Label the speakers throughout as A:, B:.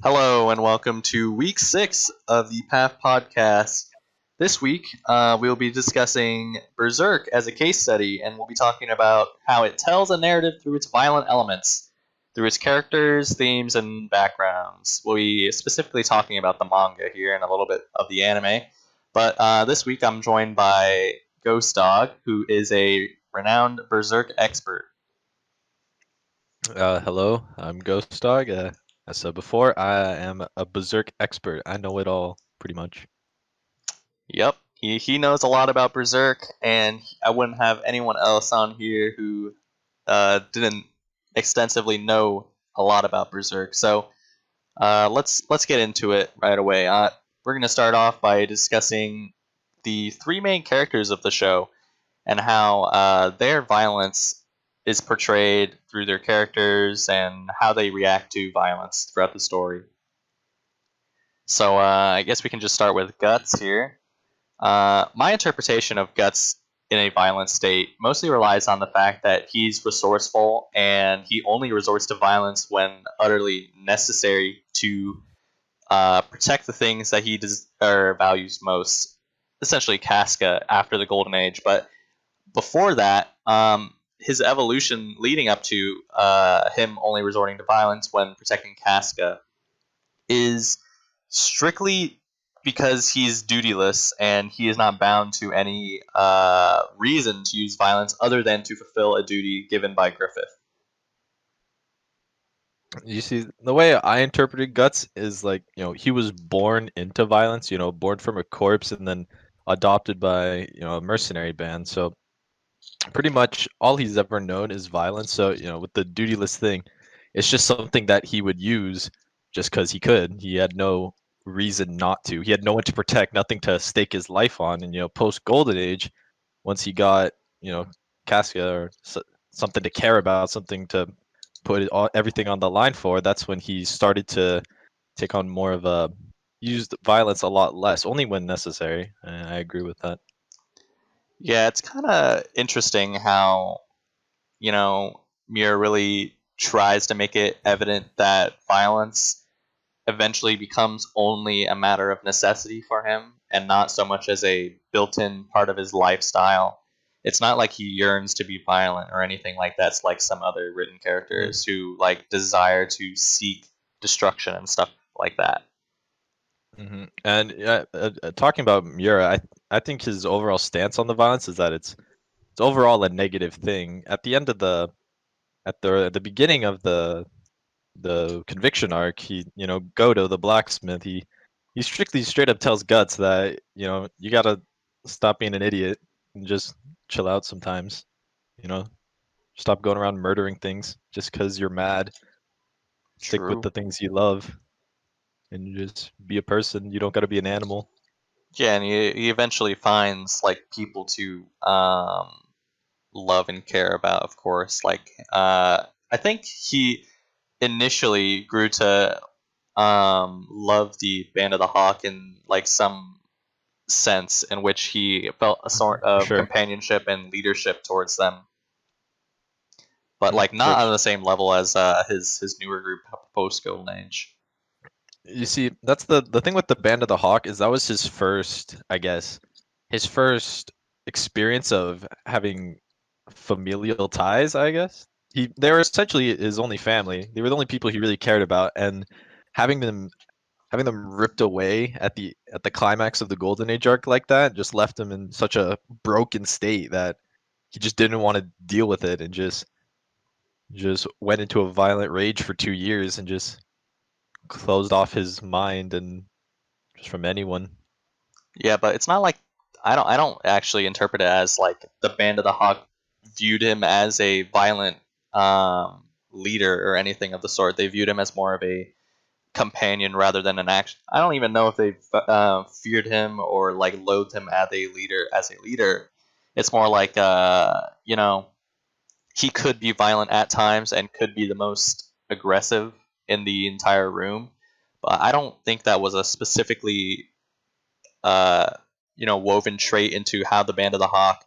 A: Hello and welcome to week 6 of the PAF podcast. This week, we'll be discussing Berserk as a case study, and we'll be talking about how it tells a narrative through its violent elements, through its characters, themes, and backgrounds. We'll be specifically talking about the manga here and a little bit of the anime. But this week, I'm joined by Ghost Dog, who is a renowned Berserk expert.
B: Hello, I'm Ghost Dog. As I said before, I am a Berserk expert. I know it all, pretty much.
A: Yep, he knows a lot about Berserk, and I wouldn't have anyone else on here who didn't extensively know a lot about Berserk. So let's get into it right away. We're gonna start off by discussing the three main characters of the show and how their violence is portrayed through their characters and how they react to violence throughout the story. So I guess we can just start with Guts here. My interpretation of Guts in a violent state mostly relies on the fact that he's resourceful and he only resorts to violence when utterly necessary to protect the things that he or values most, essentially Casca after the Golden Age. But before that, his evolution leading up to him only resorting to violence when protecting Casca is strictly because he's dutyless and he is not bound to any reason to use violence other than to fulfill a duty given by Griffith.
B: You see, the way I interpreted Guts is like, he was born into violence, born from a corpse and then adopted by, a mercenary band. So pretty much all he's ever known is violence. So, with the dutyless thing, it's just something that he would use just because he could. He had no reason not to. He had no one to protect, nothing to stake his life on. And, post Golden Age, once he got, Casca or something to care about, something to put everything on the line for, that's when he started to take on more of a used violence a lot less, only when necessary. And I agree with that.
A: Yeah, it's kind of interesting how, Muir really tries to make it evident that violence eventually becomes only a matter of necessity for him and not so much as a built-in part of his lifestyle. It's not like he yearns to be violent or anything like that. It's like some other written characters who like desire to seek destruction and stuff like that.
B: And talking about Miura, I think his overall stance on the violence is that it's overall a negative thing. At the end of the beginning of the conviction arc, Goto the blacksmith, he straight up tells Guts that you gotta stop being an idiot and just chill out sometimes. You know, stop going around murdering things just because you're mad. Stick with
A: True.
B: the things you love and just be a person. You don't gotta be an animal.
A: Yeah, and he eventually finds like people to love and care about. Of course, like I think he initially grew to love the Band of the Hawk in like some sense in which he felt a sort
B: For
A: of
B: sure.
A: companionship and leadership towards them, but
B: Mm,
A: like not on the same level as his newer group post Golden Age.
B: You see, that's the thing with the Band of the Hawk is that was his first, I guess, his first experience of having familial ties, I guess. They were essentially his only family. They were the only people he really cared about, and having them having them ripped away at the climax of the Golden Age arc like that just left him in such a broken state that he just didn't want to deal with it and just went into a violent rage for 2 years and just closed off his mind and just from anyone.
A: Yeah, but it's not like I don't actually interpret it as like the Band of the Hawk viewed him as a violent leader or anything of the sort. They viewed him as more of a companion rather than an action. I don't even know if they feared him or like loathed him as a leader. As a leader, it's more like he could be violent at times and could be the most aggressive in the entire room. But I don't think that was a specifically uh, woven trait into how the Band of the Hawk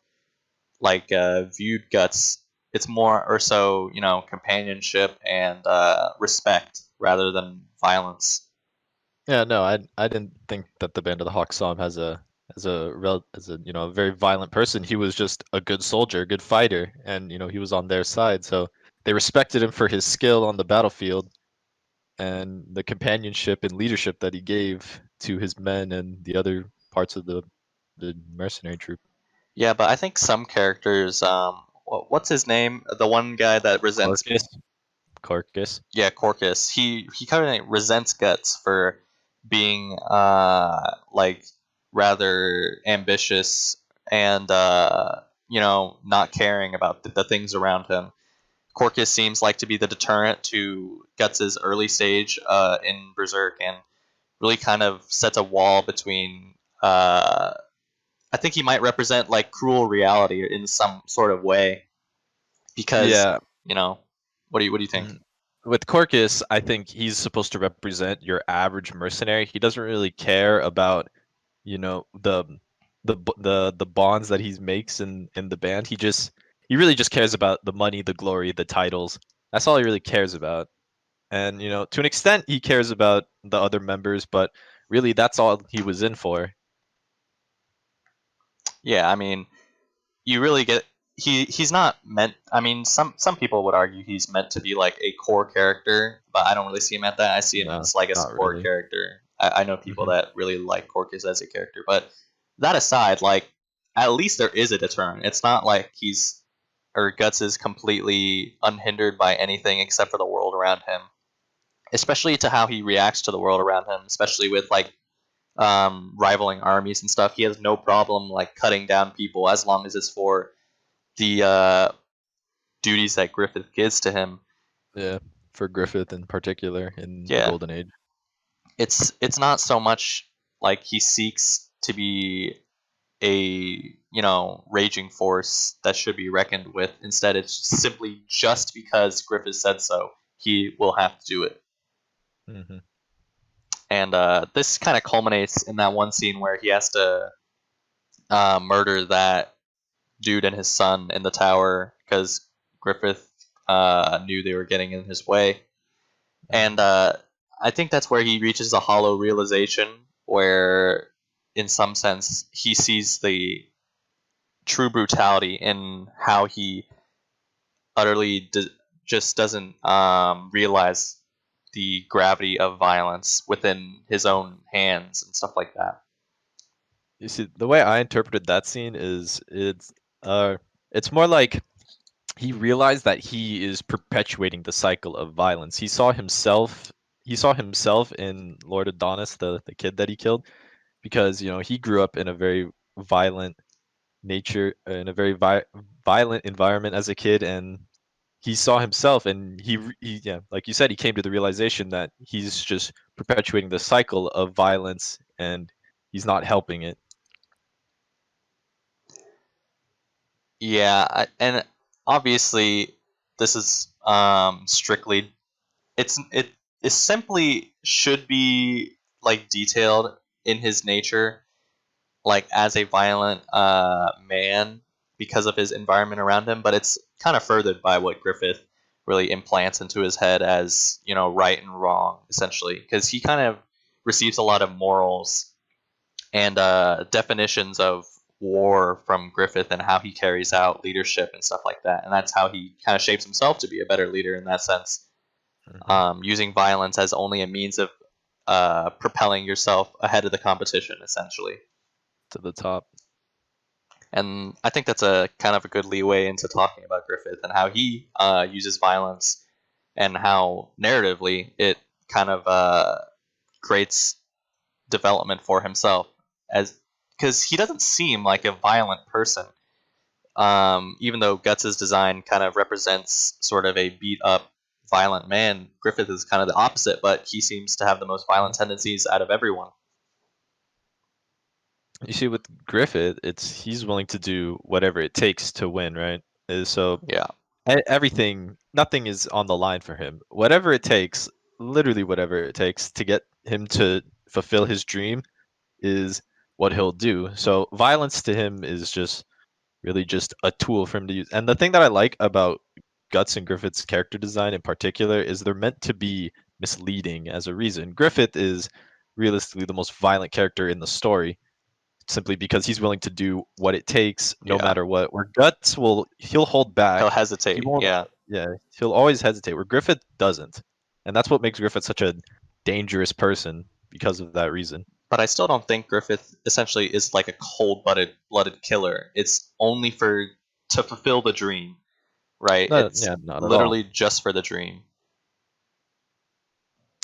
A: like viewed Guts. It's more or so companionship and respect rather than violence.
B: Yeah, no, I didn't think that the Band of the Hawk saw him as a a very violent person. He was just a good soldier, a good fighter, and he was on their side. So they respected him for his skill on the battlefield and the companionship and leadership that he gave to his men and the other parts of the mercenary troop.
A: Yeah, but I think some characters, what's his name? The one guy that resents,
B: Corcus, Corcus.
A: yeah, Corcus. He kind of resents Guts for being like rather ambitious and not caring about the things around him. Corcus seems like to be the deterrent to Guts's early stage in Berserk, and really kind of sets a wall between. I think he might represent like cruel reality in some sort of way because
B: Yeah.
A: you know what do you think?
B: Mhm. With Corcus, I think he's supposed to represent your average mercenary. He doesn't really care about, you know, the bonds that he makes in the band. He really just cares about the money, the glory, the titles. That's all he really cares about. And, to an extent he cares about the other members, but really that's all he was in for.
A: Yeah, I mean, you really get he's not meant. I mean, some people would argue he's meant to be like a core character, but I don't really see him at that. I see him
B: No,
A: as like a
B: not
A: support
B: really.
A: character. I know people
B: Hmm.
A: that really like Corcus as a character, but that aside, like at least there is a deterrent. It's not like he's or Guts is completely unhindered by anything except for the world around him, especially to how he reacts to the world around him, especially with like rivaling armies and stuff. He has no problem like cutting down people as long as it's for the duties that Griffith gives to him.
B: Yeah, for Griffith in particular in the
A: Yeah,
B: Golden Age.
A: it's not so much like he seeks to be a raging force that should be reckoned with. Instead, it's simply just because Griffith said so, he will have to do it.
B: Hmm.
A: And this kind of culminates in that one scene where he has to murder that dude and his son in the tower because Griffith knew they were getting in his way. And I think that's where he reaches a hollow realization where, in some sense, he sees the true brutality in how he utterly just doesn't realize the gravity of violence within his own hands and stuff like that.
B: You see, the way I interpreted that scene is it's more like he realized that he is perpetuating the cycle of violence. He saw himself in Lord Adonis, the kid that he killed, because he grew up in a very violent in a very violent environment as a kid, and he saw himself, and yeah, like you said, he came to the realization that he's just perpetuating the cycle of violence, and he's not helping it.
A: Yeah, and obviously this is strictly it simply should be like detailed in his nature, like as a violent man because of his environment around him, but it's kind of furthered by what Griffith really implants into his head as right and wrong, essentially, because he kind of receives a lot of morals and definitions of war from Griffith and how he carries out leadership and stuff like that, and that's how he kind of shapes himself to be a better leader in that sense,
B: Hmm.
A: using violence as only a means of propelling yourself ahead of the competition, essentially.
B: To the top.
A: And I think that's a kind of a good leeway into talking about Griffith and how he uses violence and how narratively it kind of creates development for himself, as because he doesn't seem like a violent person. Even though Guts's design kind of represents sort of a beat up, violent man, Griffith is kind of the opposite, but he seems to have the most violent tendencies out of everyone.
B: You see, with Griffith, he's willing to do whatever it takes to win, right? So
A: Yeah.
B: nothing is on the line for him. Whatever it takes, literally whatever it takes to get him to fulfill his dream is what he'll do. So violence to him is just really just a tool for him to use. And the thing that I like about Guts and Griffith's character design in particular is they're meant to be misleading as a reason. Griffith is realistically the most violent character in the story, simply because he's willing to do what it takes, no
A: Yeah,
B: matter what. Where Guts he'll hold
A: he'll
B: back. He
A: hesitate.
B: won't.
A: Yeah,
B: Yeah, he'll always hesitate. Where Griffith doesn't, and that's what makes Griffith such a dangerous person because of that reason.
A: but I still don't think Griffith essentially is like a cold blooded killer. It's only for to fulfill the dream, right?
B: No,
A: It's
B: yeah, not at all.
A: literally just for the dream.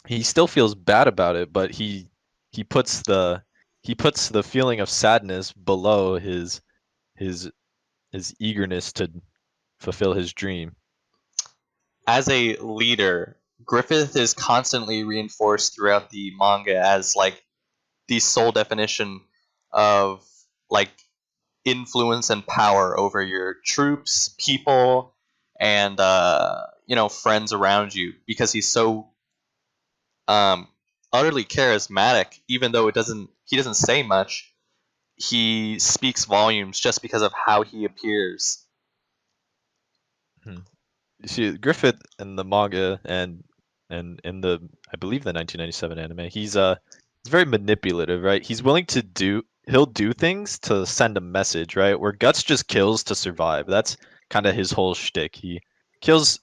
B: He still feels bad about it, but he puts the he puts the feeling of sadness below his his eagerness to fulfill his dream.
A: As a leader, Griffith is constantly reinforced throughout the manga as like the sole definition of like influence and power over your troops, people, and friends around you because he's so um, utterly charismatic. Even though he doesn't say much, he speaks volumes just because of how he appears.
B: Hmm. You see, Griffith in the manga and in the I believe the 1997 anime, he's very manipulative, right? He'll do things to send a message, right? Where Guts just kills to survive. That's kind of his whole shtick. He kills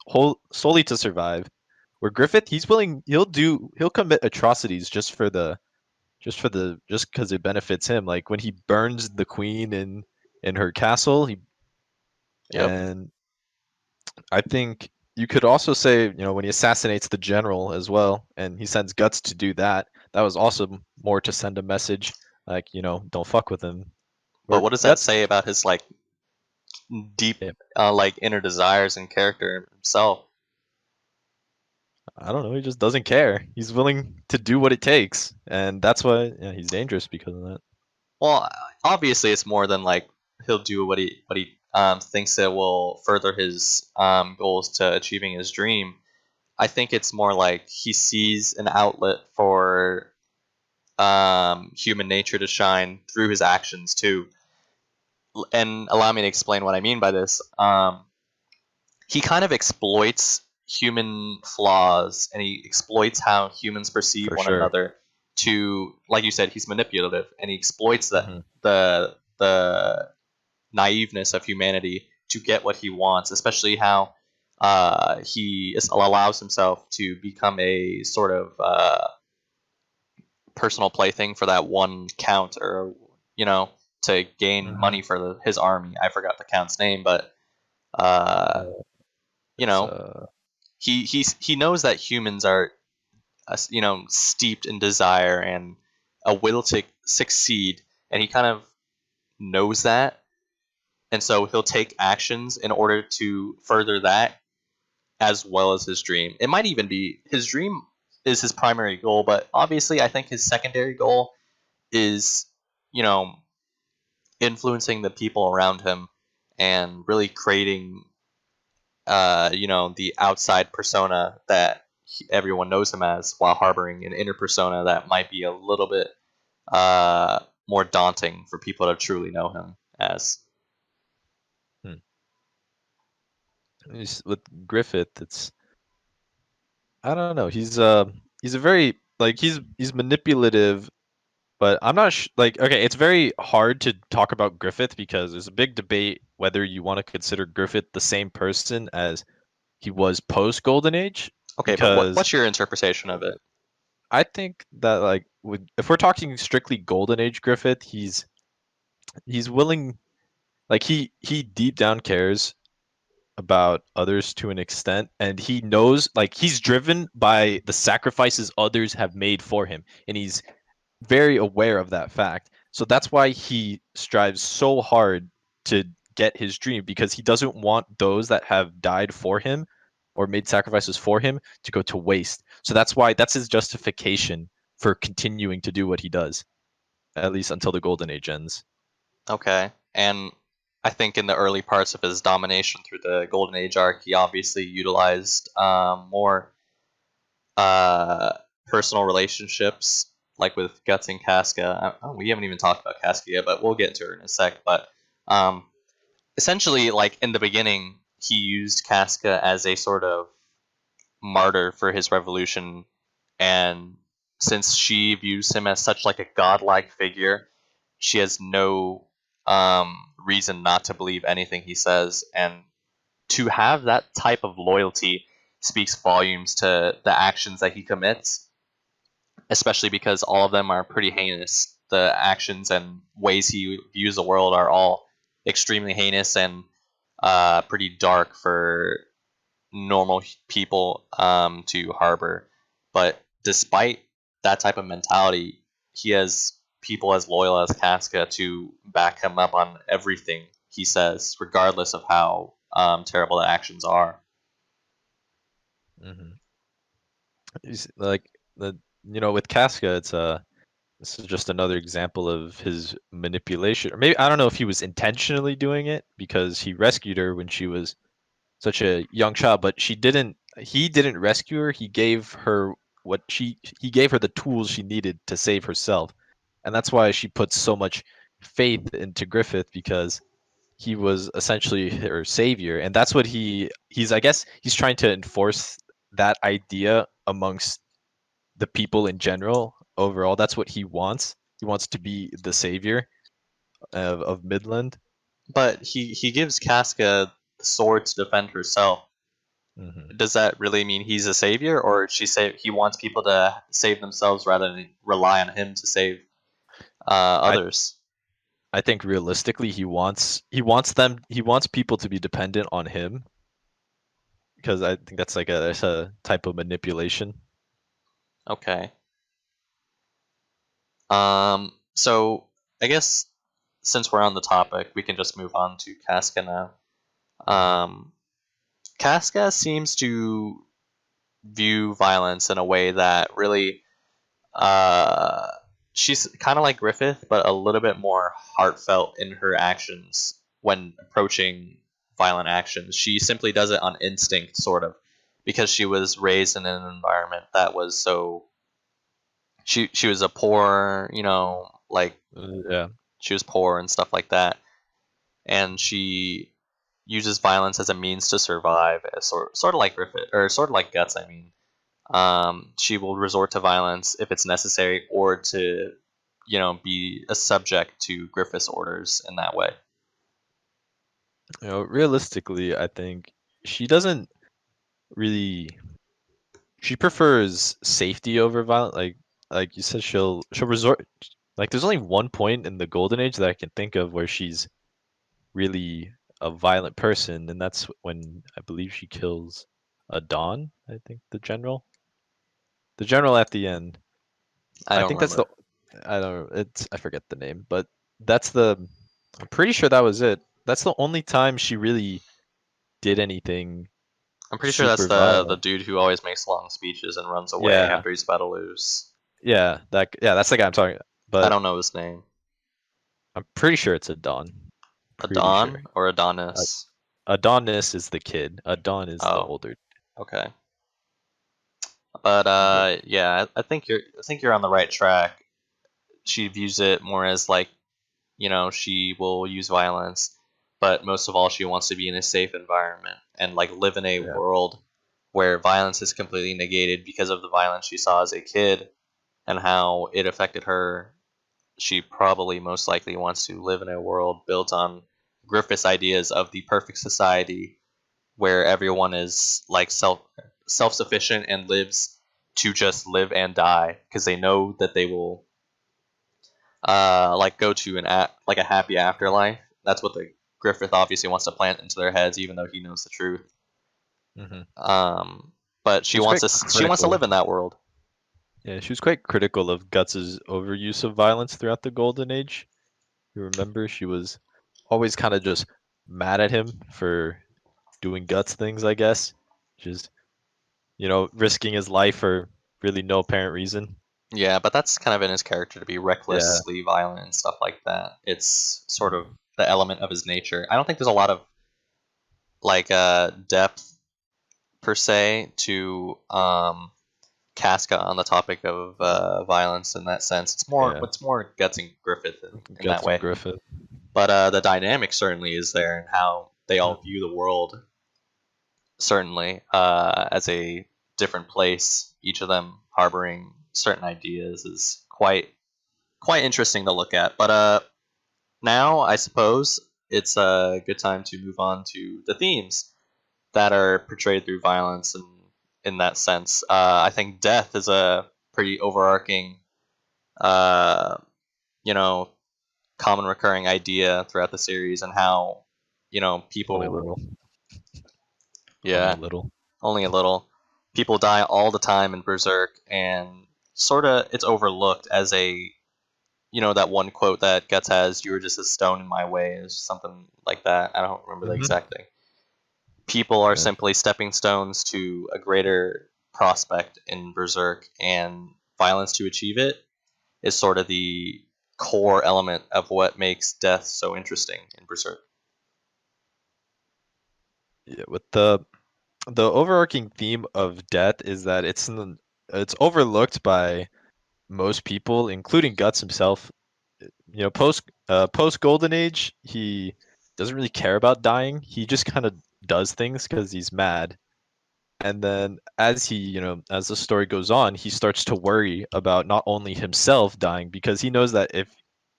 B: solely to survive. Where Griffith, he'll commit atrocities just because it benefits him. Like when he burns the queen in her castle, he
A: Yep.
B: and I think you could also say, when he assassinates the general as well, and he sends Guts to do that, that was also more to send a message, like, don't fuck with him.
A: But
B: Where
A: what does that
B: Guts,
A: say about his like deep
B: yeah,
A: like inner desires and character himself?
B: I don't know, he just doesn't care. He's willing to do what it takes, and that's why, yeah, he's dangerous because of that.
A: Well, obviously, it's more than like he'll do what he thinks that will further his goals to achieving his dream. I think it's more like he sees an outlet for human nature to shine through his actions too. And allow me to explain what I mean by this. He kind of exploits human flaws and he exploits how humans perceive
B: For
A: one
B: sure.
A: another to, like you said, he's manipulative and he exploits
B: Hmm.
A: the naiveness of humanity to get what he wants, especially how allows himself to become a sort of personal plaything for that one count, or to gain
B: Hmm.
A: money for his army. I forgot the count's name, but uh,
B: Uh,
A: you
B: it's
A: know he knows that humans are steeped in desire and a will to succeed, and he kind of knows that, and so he'll take actions in order to further that as well as his dream. It might even be his dream is his primary goal, but obviously I think his secondary goal is you know influencing the people around him and really creating the outside persona that everyone knows him as, while harboring an inner persona that might be a little bit more daunting for people to truly know him as.
B: hmm. With Griffith, I don't know. He's a very like he's manipulative, but I'm not like okay. It's very hard to talk about Griffith because there's a big debate whether you want to consider Griffith the same person as he was post Golden Age.
A: Okay, but
B: Because
A: what's your interpretation of it?
B: I think that if we're talking strictly Golden Age Griffith, he's willing, like he deep down cares about others to an extent, and he knows, like, he's driven by the sacrifices others have made for him, and he's very aware of that fact. So that's why he strives so hard to get his dream, because he doesn't want those that have died for him or made sacrifices for him to go to waste. So that's his justification for continuing to do what he does, at least until the golden age ends.
A: Okay, and I think in the early parts of his domination through the Golden Age arc, he obviously utilized more uh, personal relationships, like with Guts and Casca. We haven't even talked about Casca yet, but we'll get to her in a sec. But um, essentially, like in the beginning, he used Casca as a sort of martyr for his revolution, and since she views him as such like a godlike figure, she has no reason not to believe anything he says, and to have that type of loyalty speaks volumes to the actions that he commits, especially because all of them are pretty heinous. The actions and ways he views the world are all extremely heinous and pretty dark for normal people to harbor. But despite that type of mentality, he has people as loyal as Casca to back him up on everything he says, regardless of how terrible the actions are.
B: Hmm. Like the with Casca, it's this is just another example of his manipulation. Or maybe I don't know if he was intentionally doing it because he rescued her when she was such a young child, but she didn't. He didn't rescue her. He gave her the tools she needed to save herself, and that's why she puts so much faith into Griffith because he was essentially her savior, and that's what he's. I guess he's trying to enforce that idea amongst the people in general. Overall, that's what he wants. He wants to be the savior of Midland.
A: But he gives Casca the sword to defend herself.
B: Hmm.
A: Does that really mean he's a savior, or he wants people to save themselves rather than rely on him to save
B: I
A: others?
B: I think realistically he wants people to be dependent on him because I think that's a type of manipulation.
A: Okay. So I guess since we're on the topic, we can just move on to Casca now.
B: Hmm.
A: Um, Casca seems to view violence in a way that really, uh, she's kind of like Griffith, but a little bit more heartfelt in her actions when approaching violent actions. She simply does it on instinct, sort of, because she was raised in an environment that was so. She was a poor, like
B: Yeah.
A: she was poor and stuff like that, and she uses violence as a means to survive, sort of like Griffith, or sort of like Guts. I mean, she will resort to violence if it's necessary, or to, be a subject to Griffith's orders in that way.
B: Realistically, I think she doesn't really. She prefers safety over violence. Like you said, she'll resort. Like there's only one point in the Golden Age that I can think of where she's really a violent person, and that's when I believe she kills a Don. I think the general at the end.
A: I
B: I
A: don't
B: think that's the.
A: remember.
B: I don't. I forget the name, but that's the. I'm pretty sure that was it. That's the only time she really did anything
A: I'm pretty sure that's
B: super
A: the
B: violent.
A: dude who always makes long speeches and runs away
B: Yeah,
A: after he's about to lose.
B: that's the guy I'm talking about.
A: I
B: But
A: don't know his name.
B: I'm pretty sure it's a Don. Pretty sure.
A: Adon or
B: Uh,
A: Adonis?
B: Adonis is the kid. Adon is the
A: Oh,
B: older.
A: okay. But
B: Yeah.
A: yeah, I think you're on the right track. She views it more as like, she will use violence, but most of all, she wants to be in a safe environment and like live in a
B: Yeah.
A: world where violence is completely negated because of the violence she saw as a kid and how it affected her. She probably most likely wants to live in a world built on Griffith's ideas of the perfect society where everyone is like self sufficient and lives to just live and die because they know that they will like go to like a happy afterlife. That's what the Griffith obviously wants to plant into their heads, even though he knows the truth.
B: Hmm.
A: But
B: She
A: she
B: was
A: wants
B: quite
A: to she wants to
B: critical.
A: live in that world.
B: Yeah, she was quite critical of Guts's overuse of violence throughout the Golden Age. You remember she was always kind of just mad at him for doing Guts things, I guess. Just, risking his life for really no apparent reason.
A: Yeah, but that's kind of in his character to be
B: Yeah.
A: recklessly violent and stuff like that. It's sort of the element of his nature. I don't think there's a lot of like depth per se to Casca on the topic of violence in that sense.
B: Yeah.
A: It's more Guts and Griffith in that
B: Guts and
A: way.
B: Griffith.
A: But the dynamic certainly is there, and how they all
B: Mhm.
A: view the world certainly as a different place, each of them harboring certain ideas, is quite interesting to look at. But now I suppose it's a good time to move on to the themes that are portrayed through violence, and in that sense, I think death is a pretty overarching, uh, you know, common recurring idea throughout the series, and how
B: Only a
A: people,
B: little. Only a
A: yeah,
B: little.
A: only a little, people die all the time in Berserk, and sort of it's overlooked as a that one quote that Guts has, "You were just a stone in my way," is something like that. I don't remember the
B: Hmm.
A: exact thing. People are
B: Yeah.
A: simply stepping stones to a greater prospect in Berserk, and violence to achieve it is sort of the core element of what makes death so interesting in Berserk.
B: Yeah, with the overarching theme of death is that it's overlooked by most people, including Guts himself. Post Golden Age, he doesn't really care about dying. He just kind of does things because he's mad. And then as the story goes on, he starts to worry about not only himself dying, because he knows that if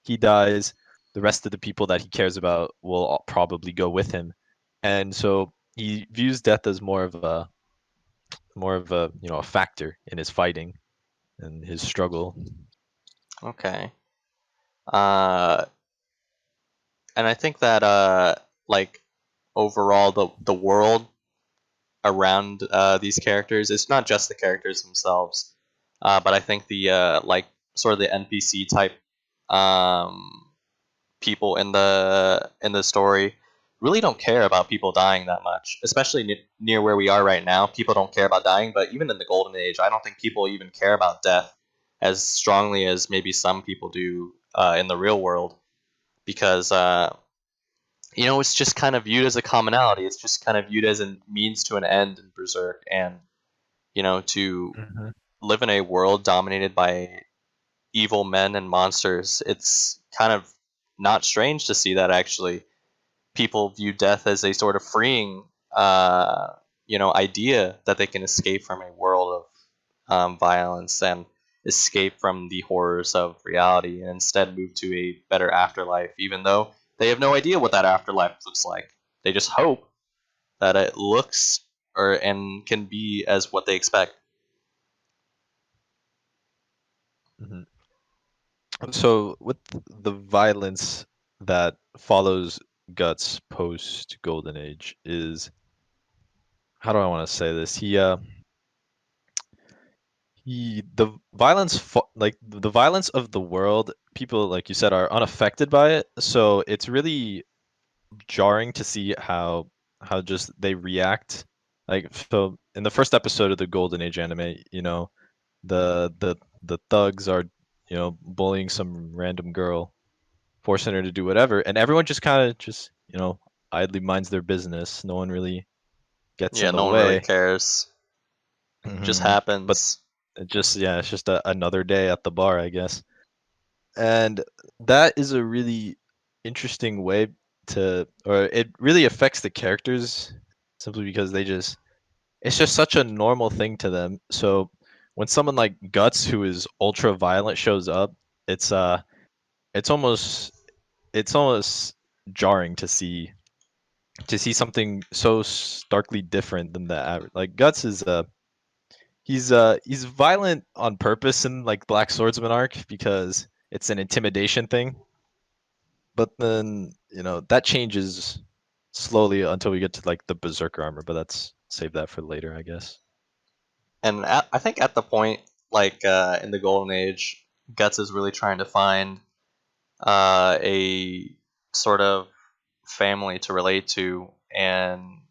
B: he dies, the rest of the people that he cares about will probably go with him. And so he views death as more of a factor in his fighting and his struggle.
A: Okay. Uh, and I think that like overall the world around these characters, it's not just the characters themselves, but I think the like sort of the NPC type um, people in the story really don't care about people dying that much, especially near where we are right now. People don't care about dying, but even in the Golden Age, I don't think people even care about death as strongly as maybe some people do in the real world, because it's just kind of viewed as a commonality. It's just kind of viewed as a means to an end in Berserk, and to
B: Hmm.
A: live in a world dominated by evil men and monsters, it's kind of not strange to see that actually people view death as a sort of freeing, idea that they can escape from a world of violence and escape from the horrors of reality, and instead move to a better afterlife, even though they have no idea what that afterlife looks like. They just hope that it looks or and can be as what they expect.
B: Hmm. So with the violence that follows Guts post Golden Age is, how do I want to say this? The violence like the violence of the world, people like you said are unaffected by it. So it's really jarring to see how just they react. Like, so in the first episode of the Golden Age anime, the thugs are bullying some random girl, forcing her to do whatever, and everyone just kind of just idly minds their business. No one really gets
A: Yeah,
B: in the
A: no one really
B: way.
A: cares. Just
B: Hmm. But
A: happens.
B: it's just another day at the bar, I guess. And that is a really interesting way or it really affects the characters, simply because it's just such a normal thing to them. So when someone like Guts, who is ultra violent, shows up, it's uh it's almost it's almost jarring to see something so starkly different than the average. Like Guts is he's violent on purpose in like Black Swordsman arc because it's an intimidation thing. But then that changes slowly until we get to like the Berserker armor. But that's save that for later, I guess.
A: And I think at the point, like in the Golden Age, Guts is really trying to find a sort of family to relate to, and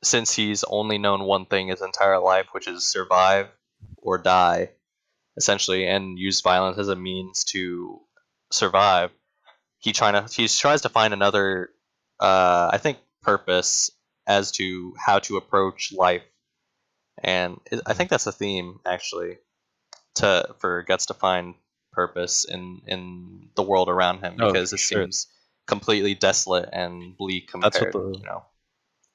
A: since he's only known one thing his entire life, which is survive or die, essentially, and use violence as a means to survive, he tries to find another, I think, purpose as to how to approach life, and I
B: Mhm.
A: think that's a theme actually to for Guts to find purpose in the world around him,
B: Oh,
A: because
B: for
A: it
B: sure.
A: seems completely desolate and bleak
B: That's what
A: compared.
B: the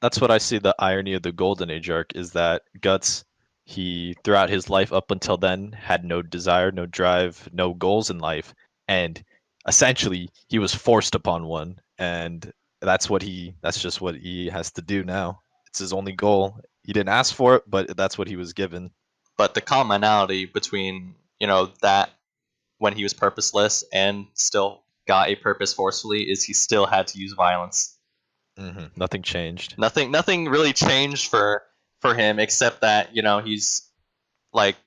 B: that's what I see the irony of the Golden Age arc is that Guts He, throughout his life up until then, had no desire, no drive, no goals in life, and essentially he was forced upon one, and that's just what he has to do now. It's his only goal. He didn't ask for it, but that's what he was given.
A: But the commonality between that when he was purposeless and still got a purpose forcefully is he still had to use violence.
B: Nothing changed.
A: Nothing really changed for him except that he's like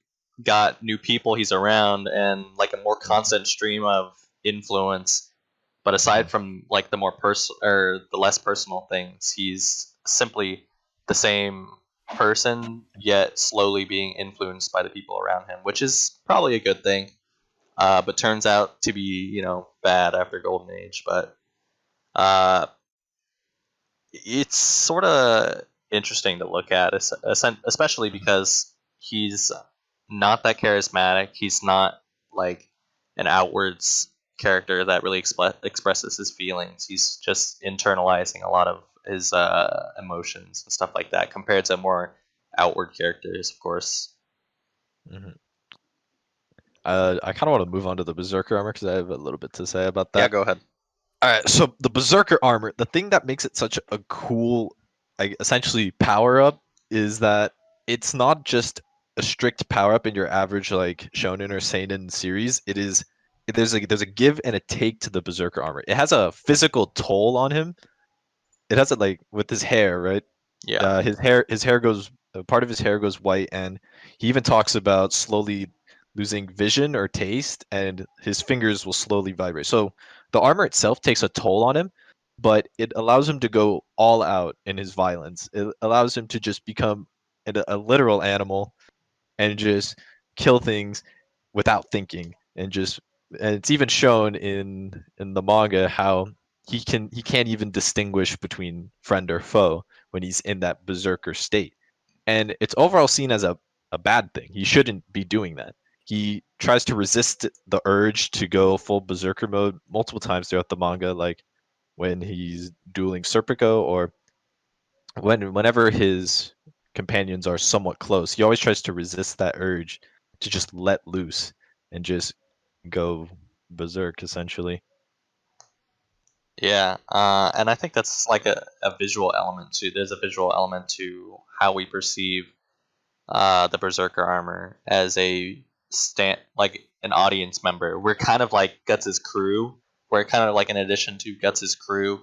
A: got new people he's around and like a more constant stream of influence. But aside from like the more personal or the less personal things, he's simply the same person yet slowly being influenced by the people around him, which is probably a good thing. But turns out to be bad after Golden Age. But uh, it's sort of interesting to look at, especially because he's not that charismatic. He's not like an outwards character that really expresses his feelings. He's just internalizing a lot of his emotions and stuff like that compared to more outward characters, of course.
B: hmm I kind of want to move on to the Berserker armor because I have a little bit to say about
A: Yeah,
B: that.
A: go ahead.
B: All right, so the Berserker armor, the thing that makes it such a cool, essentially power up, is that it's not just a strict power up in your average like Shonen or Seinen series. There's a give and a take to the Berserker armor. It has a physical toll on him. It has it like with his hair, right?
A: Yeah.
B: His hair goes part of his hair goes white, and he even talks about slowly losing vision or taste, and his fingers will slowly vibrate. So the armor itself takes a toll on him, but it allows him to go all out in his violence. It allows him to just become a literal animal and just kill things without thinking, and it's even shown in the manga how he can't even distinguish between friend or foe when he's in that berserker state, and it's overall seen as a bad thing. He shouldn't be doing that. He tries to resist the urge to go full berserker mode multiple times throughout the manga, like when he's dueling Serpico, or whenever his companions are somewhat close, he always tries to resist that urge to just let loose and just go berserk essentially.
A: Yeah, and I think that's like a visual element too. There's a visual element to how we perceive the Berserker armor as a like an audience member. We're kind of like Guts' crew. We're kind of like an addition to Guts' crew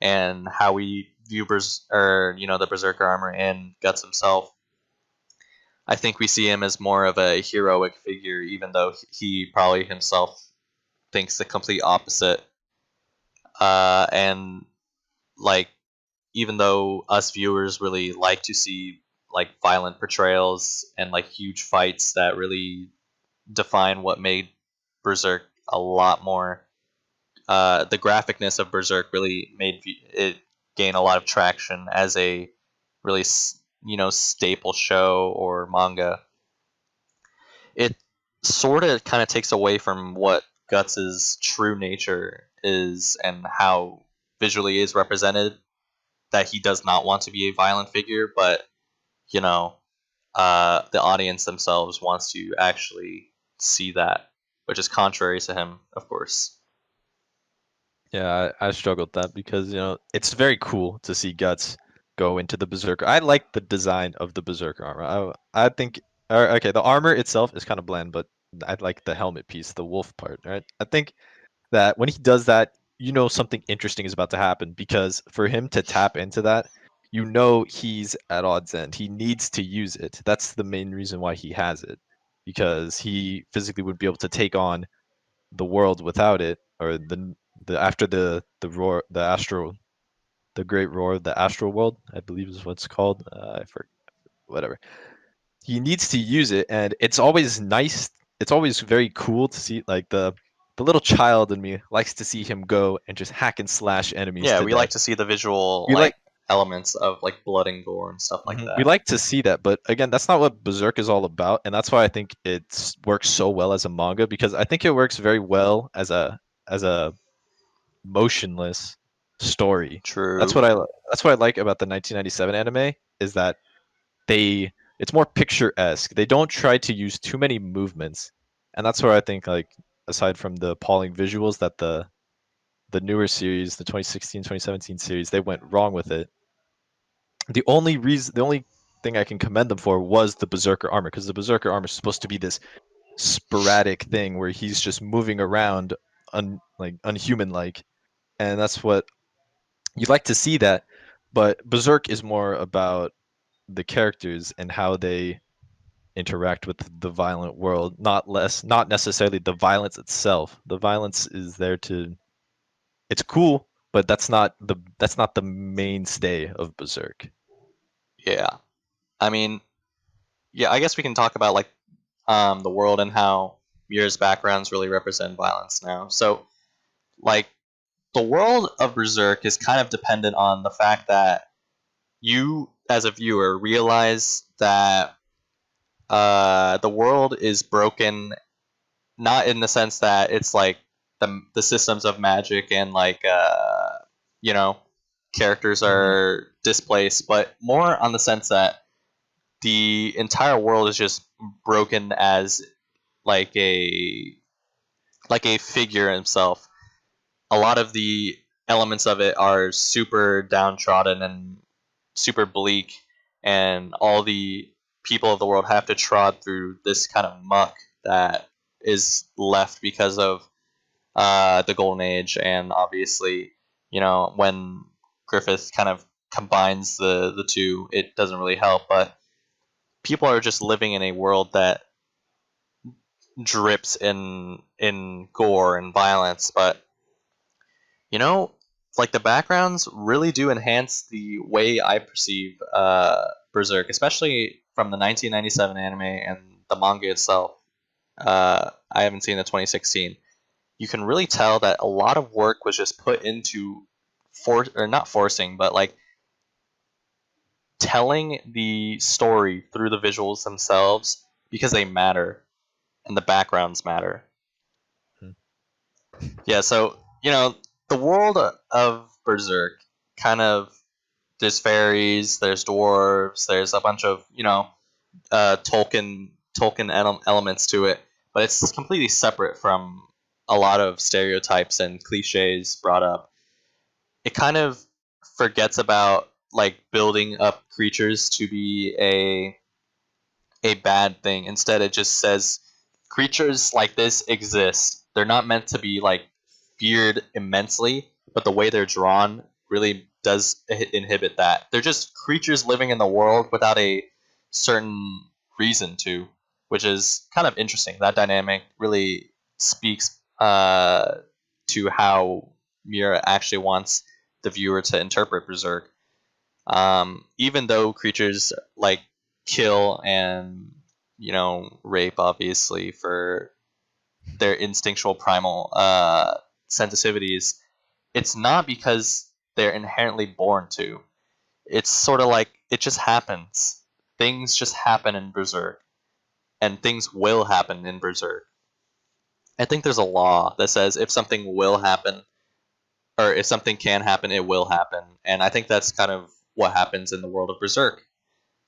A: and how we view the Berserker armor and Guts himself. I think we see him as more of a heroic figure, even though he probably himself thinks the complete opposite. And like even though us viewers really like to see like violent portrayals and like huge fights that really define what made Berserk a lot more. The graphicness of Berserk really made it gain a lot of traction as a really staple show or manga. It sort of kind of takes away from what Guts's true nature is and how visually is represented. That he does not want to be a violent figure, but you know, the audience themselves wants to actually see that, which is contrary to him, of course.
B: Yeah, I struggled with that because it's very cool to see Guts go into the berserker. I like the design of the berserker armor. I think okay, the armor itself is kind of bland, but I like the helmet piece, the wolf part, right? I think that when he does that, something interesting is about to happen, because for him to tap into that, he's at odds end. He needs to use it. That's the main reason why he has it, because he physically would be able to take on the world without it, or the after the roar, the great roar of the astral world, I believe is what's called. I forget, whatever. He needs to use it, and it's always nice. It's always very cool to see, like the little child in me likes to see him go and just hack and slash enemies
A: Yeah,
B: to
A: we like
B: death.
A: to see the visual
B: We like
A: elements of like blood and gore and stuff like
B: we
A: that.
B: like to see that, but again, that's not what Berserk is all about, and that's why I think it works so well as a manga, because I think it works very well as a motionless story.
A: True.
B: That's what I like about the 1997 anime, is that they it's more picturesque. They don't try to use too many movements, and that's where I think like aside from the appalling visuals that the newer series, the 2016 2017 series, they went wrong with it. The only thing I can commend them for was the Berserker armor, because the Berserker armor is supposed to be this sporadic thing where he's just moving around like unhuman like, and that's what you'd like to see that. But Berserk is more about the characters and how they interact with the violent world, not necessarily the violence itself. The violence is there to it's cool, but that's not the mainstay of Berserk.
A: Yeah. I mean, yeah, I guess we can talk about like the world and how Mira's backgrounds really represent violence now. So, like, the world of Berserk is kind of dependent on the fact that you, as a viewer, realize that the world is broken, not in the sense that it's like the systems of magic and like you know characters
B: Hmm.
A: are displaced, but more on the sense that the entire world is just broken as like a like a figure himself. A lot of the elements of it are super downtrodden and super bleak, and all the people of the world have to trod through this kind of muck that is left because of the Golden Age, and obviously, when Griffith kind of combines the two, it doesn't really help. But people are just living in a world that drips in gore and violence, but you know, like the backgrounds really do enhance the way I perceive Berserk, especially from the 1997 anime and the manga itself. I haven't seen the 2016. You can really tell that a lot of work was just put into or not forcing, but like telling the story through the visuals themselves because they matter and the backgrounds matter. Yeah, so the world of Berserk kind of there's fairies, there's dwarves, there's a bunch of Tolkien elements to it, but it's completely separate from a lot of stereotypes and cliches brought up. It kind of forgets about like building up creatures to be a bad thing. Instead, it just says creatures like this exist. They're not meant to be like feared immensely, but the way they're drawn really does inhibit that. They're just creatures living in the world without a certain reason to, which is kind of interesting. That dynamic really speaks to how Mira actually wants the viewer to interpret Berserk. Even though creatures like kill and rape, obviously for their instinctual primal sensitivities, it's not because they're inherently born to. It's sort of like it just happens. Things just happen in Berserk, and things will happen in Berserk. I think there's a law that says if something will happen, or if something can happen, it will happen. And I think that's kind of what happens in the world of Berserk.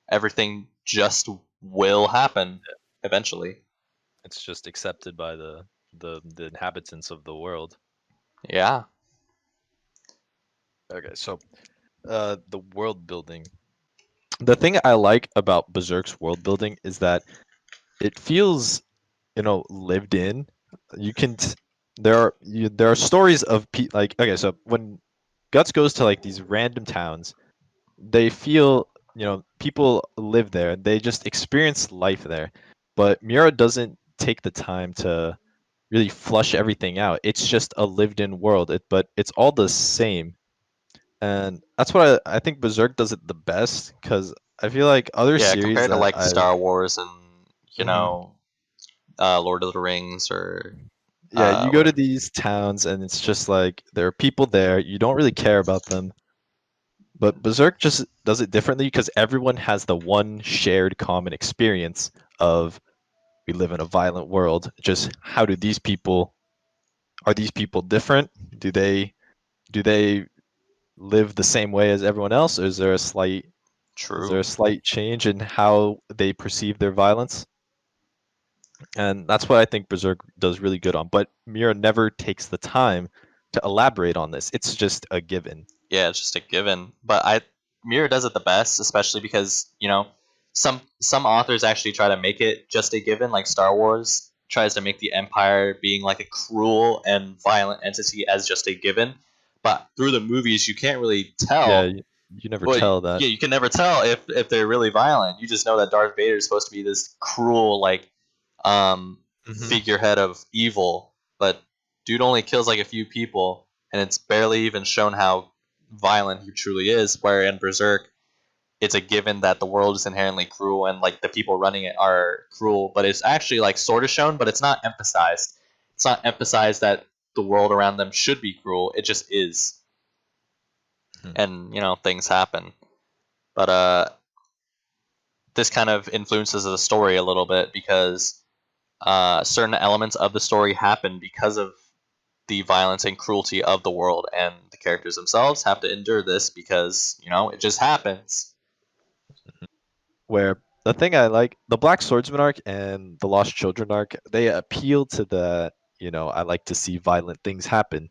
A: Everything just will happen eventually.
B: It's just accepted by the inhabitants of the world.
A: Yeah.
B: Okay, so the world building. The thing I like about Berserk's world building is that it feels, lived in. You can t- there are stories of like okay, so when Guts goes to like these random towns, they feel, people live there. They just experience life there. But Miura doesn't take the time to really flush everything out. It's just a lived in world. But it's all the same. And that's what I think Berserk does it the best because I feel like other
A: Yeah,
B: series
A: compared to
B: that
A: like
B: I've
A: Star Wars and, you
B: Mhm.
A: know, Lord of the Rings or
B: Yeah, you go to
A: whatever.
B: these towns and it's just like there are people there. You don't really care about them. But Berserk just does it differently because everyone has the one shared common experience of we live in a violent world. Just how do these people are these people different? Do they live the same way as everyone else, or is there a slight? Is there
A: True.
B: a slight change in how they perceive their violence? And that's what I think Berserk does really good on. But Mira never takes the time to elaborate on this. It's just a given.
A: Yeah, it's just a given. But Mirror does it the best, especially because some authors actually try to make it just a given, like Star Wars tries to make the Empire being like a cruel and violent entity as just a given. But through the movies, you can't really
B: Yeah,
A: tell.
B: you never
A: Well,
B: tell that.
A: yeah, you can never tell if they're really violent. You just know that Darth Vader is supposed to be this cruel, like,
B: Hmm.
A: figurehead of evil, but dude only kills like a few people, and it's barely even shown how violent he truly is. Where in Berserk, it's a given that the world is inherently cruel and like the people running it are cruel, but it's actually like sort of shown, but it's not emphasized. It's not emphasized that the world around them should be cruel. It just is, and things happen. But this kind of influences the story a little bit because certain elements of the story happen because of the violence and cruelty of the world, and the characters themselves have to endure this because it just happens.
B: Where the thing I like, the Black Swordsman arc and the Lost Children arc, they appeal to the, I like to see violent things happen,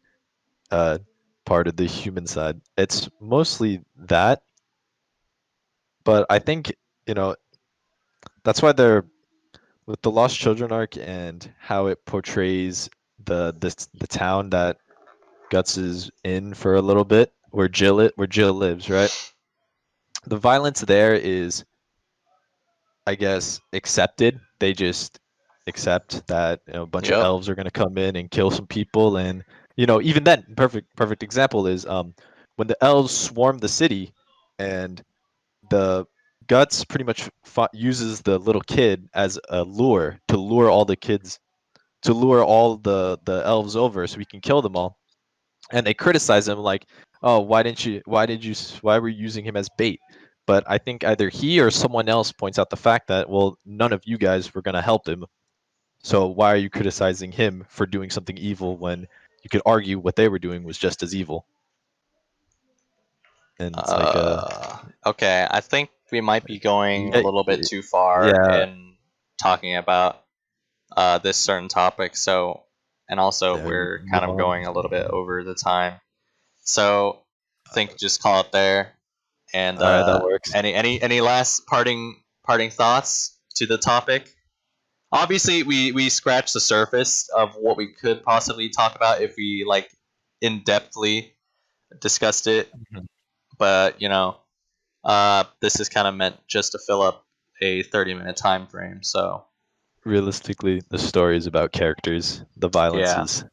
B: uh, part of the human side. It's mostly that, but I think, you know, that's why they're with the Lost Children arc and how it portrays the town that Guts is in for a little bit, where Jill lives, right? The violence there is, I guess, accepted. They just accept that a bunch of
A: Yep.
B: elves are going to come in and kill some people, and even then, perfect example is when the elves swarm the city, and the Guts pretty much uses the little kid as a lure to lure all the kids to lure all the elves over so we can kill them all. And they criticize him like, "Oh, why were you using him as bait?" But I think either he or someone else points out the fact that, well, none of you guys were going to help him. So why are you criticizing him for doing something evil when you could argue what they were doing was just as evil? And it's like
A: Okay, I think we might be going a
B: yeah,
A: little bit too far
B: yeah,
A: in talking about this certain topic. So, and also
B: yeah, we
A: we're
B: can
A: kind
B: move
A: of
B: on.
A: going a little bit over the time. So, I think just call it there. And
B: All right, that works.
A: any last parting thoughts to the topic? Obviously, we scratched the surface of what we could possibly talk about if we like in depthly discussed it.
B: Mhm.
A: But this is kind of meant just to fill up a 30-minute time frame. So
B: Realistically, the story is about characters. The violence
A: yeah.
B: is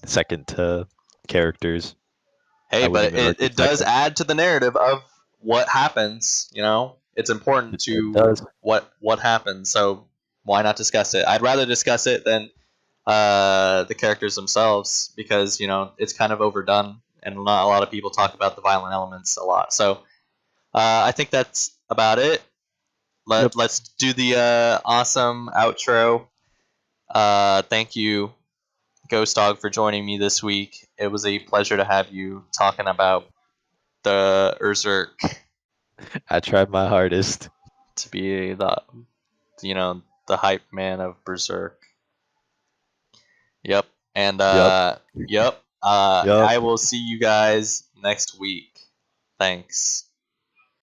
B: second to characters.
A: Hey,
B: I wouldn't
A: but
B: even
A: it,
B: argue
A: it does
B: second.
A: add to the narrative of what happens. It's important
B: It
A: to
B: does.
A: what happens. So why not discuss it? I'd rather discuss it than the characters themselves because it's kind of overdone and not a lot of people talk about the violent elements a lot. So I think that's about it.
B: Yep.
A: Let's do the awesome outro. Thank you, Ghost Dog, for joining me this week. It was a pleasure to have you talking about the Berserk
B: I tried my hardest.
A: to be the hype man of Berserk. Yep, and
B: Yep.
A: yep.
B: Yep.
A: I will see you guys next week. Thanks.